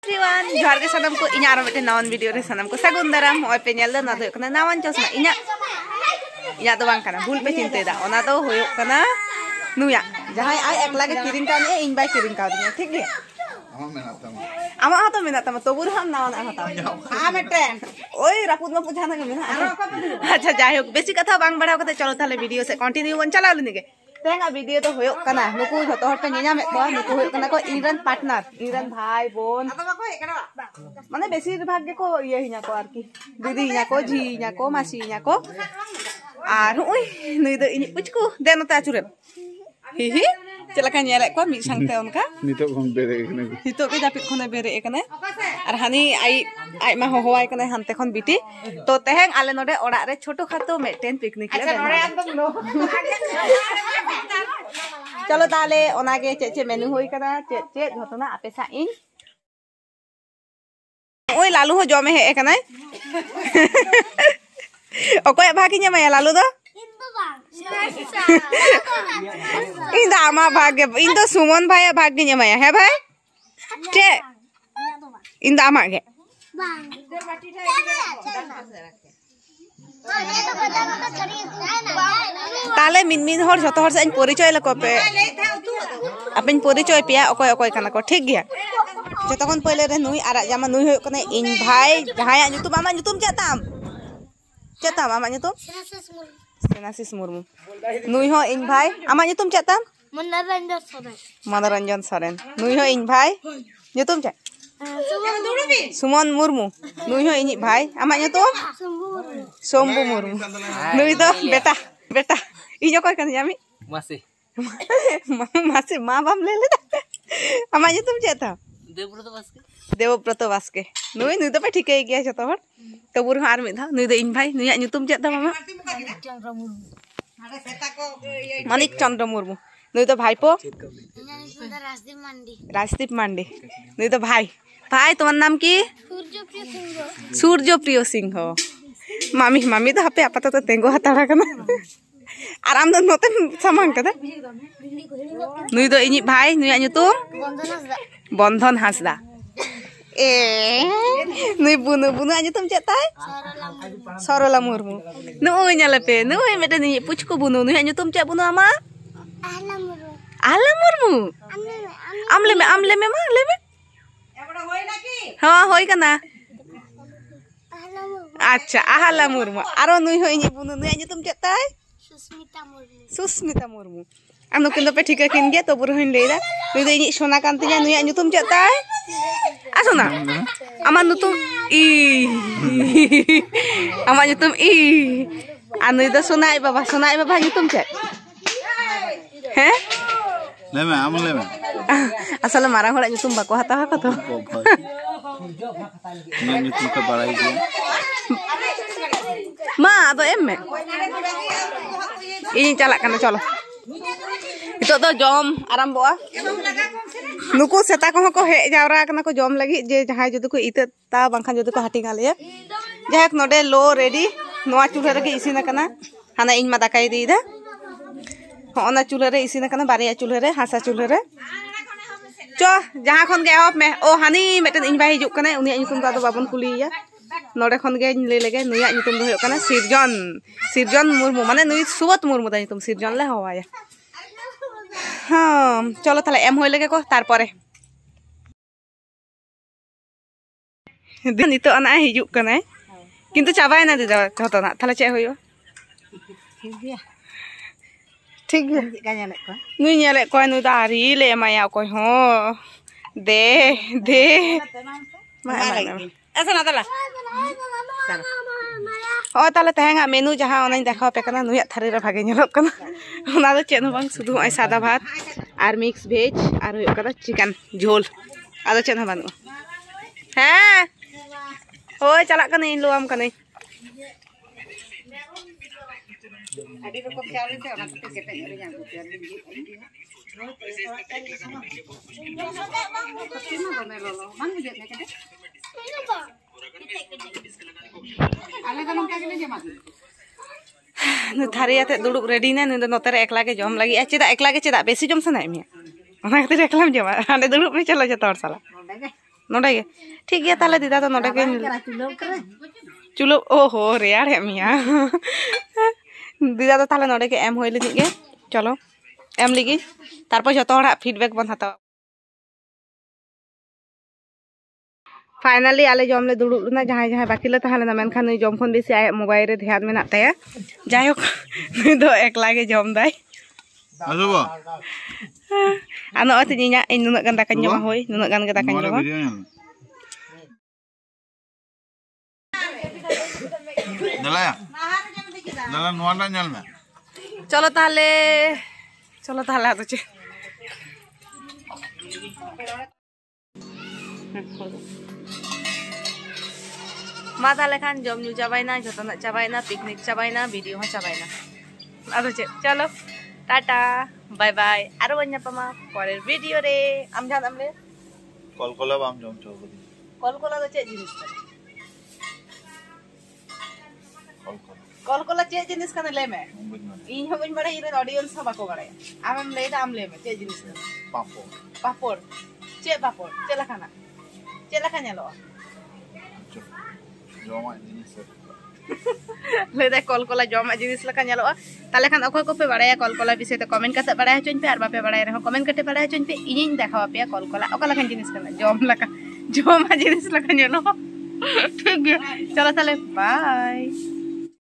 everyone, जोहार के सनम को इन्या आरो नावन वीडियो रे सनम को सगुन दाराम होय पे नेल ना दो कना नावन चोसना इन्या तो बांग कना भूल पे चिंते दा ओना तो होयो कना नुया जहां आई एकला के किरिंग कान ए इन बाय किरिंग का दिया ठीक है आमा हातो मेना तम तबुर हम नावन हाता हां मेटेन ओय रापुद में पूछा ना मेना अच्छा जाय होक बेसी कथा बांग बढ़ाव कते चलो ताले वीडियो से कंटिन्यू बन चला लनी के तेंगा वीडियो तो होयो कना नुकु जतो हट पे नेना में को नुकु होयो कना को इरन पार्टनर इरन भाई बोन माने बेसिर भाग को ये हिना को आर की दीदी हिना को जी हिना को मासी हिना को आर ओय नई दो इनि पुचकु देन ता चुरे हि हि चलका नेले को मी संगते उनका नितो हम बेरे एकने हितो के जापित खने बेरे एकने आर हानि आई मा होवाय कने हनते खन बिटी तो तेहें आले नोडे ओड़ा रे छोटो खातो मेटेन पिकनिक ले चलो ताले ओनागे चे मेनू होई कना चे घटना आपे सा इन ओय लालू हो जमे हे कना ओकोय भागी ᱧᱟᱢᱟᱭᱟ लालू दो इन दा आमा भाग्य इन दो सुमन भाई भाग्य ᱧᱟᱢᱟᱭᱟ है भाई चे इन दा आमा गे ताले मिन हर जतो हर से परिचय लको पे अपन परिचय पिया ओकोय ओकोय कना को ठीक गया जतो खन पहले रे नुई आरा जामा नुई होय कने इन भाई जहाया ᱧᱩᱛᱩᱢ आमा ᱧᱩᱛᱩᱢ चेताम आमा ᱧᱩᱛᱩᱢ सेनासिस मुर्मू नुई हो इन भाई आमा ᱧᱩᱛᱩᱢ चेताम मनोरंजन सोरेन नुई हो इन भाई ᱧᱩᱛᱩᱢ चे सुमन मुर्मू नुई हो इन भाई आमा ᱧᱩᱛᱩᱢ सोम्बू मुर्मू नुई दो बेटा इन ओकोय कन यामी मासी मासी मा बाम ले ले आमा ᱧᱩᱛᱩᱢ चेता देवव्रत बास्के नुई तो पे ठीके गया जतो हर तबुर हार में था नुई दो इन भाई नुई ᱧᱩᱛᱩᱢ चेता मामा मानिक चंद्र मुर्मू नुई तो भाईपो राजदीप मांडी नुई तो भाई तुम्हार नाम की सूर्य प्रिय सिंह मामी तो हापे आपातत तो तेंगो हताड़ा कना और आम दो नोते सामांग कदा नुई दो इनि भाई नुई ᱧᱩᱛᱩᱢ बंधन हासदा ए नुई बुनु ᱧᱩᱛᱩᱢ चेताय सरला मुर्मू नुई ñalepe नुई मेटे नि पुचको बुनु नुई ᱧᱩᱛᱩᱢ चे बुनु आमा आला मुर्मू आम ले में मा ले में हां होई कना अच्छा आहाला मुर्मू आरो नुई होई नि बुनु नुई ᱧᱩᱛᱩᱢ चेताय सुस्मिता मुर्मू आनो किन पे ठीका किन गया तो बुरहन लेदा नुई दो इनि सोना कांतिया नुई ᱧᱩᱛᱩᱢ चेताय आसोना आमा ᱧᱩᱛᱩᱢ ई आमा ᱧᱩᱛᱩᱢ ई आ नुई दो सोनाई बाबा ᱧᱩᱛᱩᱢ चे हैं लेमे आम लेमे असले मारांग होड़ा ᱧᱩᱛᱩᱢ बाको हता हा तो ᱧᱩᱛᱩᱢ के बड़ाई गया मा आदो एम में इन चला कना चलो तो जम आरंभोआ नुकु सेता को हे जावरा कना को जम लगी जे जहां जदि को इते ता बांखान जदि को हाटिंग आले जहाक नोडे लो रेडी नोआ चूल्हा रे इसिन कना हाना इन मा दाकाई दीदा होना चूल्हा रे इसिन कना बारिया चूल्हा रे हासा चूल्हा रे चो जहां खन गे एहब में ओ हानी मेटन इन बाय हिजुक कना उनी ᱧᱩᱛᱩᱢ दा बाबन कुलिया नोडे खन गे ले लेगे नुया ᱧᱩᱛᱩᱢ दो होय कना सिरजन मुर्मू माने नुई सुवत मुर्मू दा ᱧᱩᱛᱩम सिरजन ले हवाया हाँ चलो ताले एम होय लगे को तार परे नितो अना हिजुक कना किंतु चाबाय ना दिदा जतो ना ताले चे होयो ठीक है नुई नेले को नुई दारी ले माया को हो दे मा ऐसा ना ताला ओ ताले तहेंगा मेनू जहां ओनाई देखा पे कना नुया थारी रे भागे नेलक कना ओना दो चेन बांग सुधु आई सादा भात और मिक्स वेज और होय कदा चिकन झोल आदो चेन बानु हैं ओय चला कने इन लोआम कने आदि को ख्याल से ओना के केटे रे जान थारी आते दुड़ुब रेडी ने नोते एकला के जम लगी चेदा एकला के चेदा बेसी जम सनाय मिया ओना खातिर एकलाम जमा हांडे दुड़ुब में चलो जतो हर साला नोडे गे ठीक गया ताले दीदा तो नोडे के चुलो ओहो रेयार है मिया दीदा तो ताले नोडे के एम होय लगी गे चलो एम लगी तारपर जतो हड़ा फीडबैक बन हता फाइनली आले जम ले दुड़ुब ना जहां जहां बाकी ले तहले ना मेनखान नुई जम खन बेसी आय मोबाइल रे ध्यान मेना ताया जायक नुई दो एकला गे जम दाय आजोबा आनो अति निया इन नुना गन दाका जमा होय नुना गन गे दाका जमा नलाया नला नोना ñal ना चलो ताले आतो चे मा ताले खान जम न्यू चाबायना जतना चाबायना पिकनिक चाबायना वीडियो हो चाबायना आतो चे चलो टाटा बाय बाय आरो बन्या पमा परेर वीडियो रे आम जान आमले कलकला बाम जम चौबदी कलकला तो चे जिनिस कलकला चे जिनिस कने ले में इन हो बन बड़े इरे ऑडियंस सब को बड़े आम ले दा आम ले में चे जिनिस पापड़ पापड़ चे लखाना चे लखा नेलो जमा जिनिस ले दे कलकला जमा जिनिस लखा नेलो ताले खान अखय को पे बड़े कलकला विषय ते कमेंट कते बड़े हचोन पे आर बापे बड़े रहो कमेंट कते बड़े हचोन पे इनिन देखावा पे कलकला ओका लखा जिनिस कने जमा जिनिस लखा नेलो ठीक है चलो ताले बाय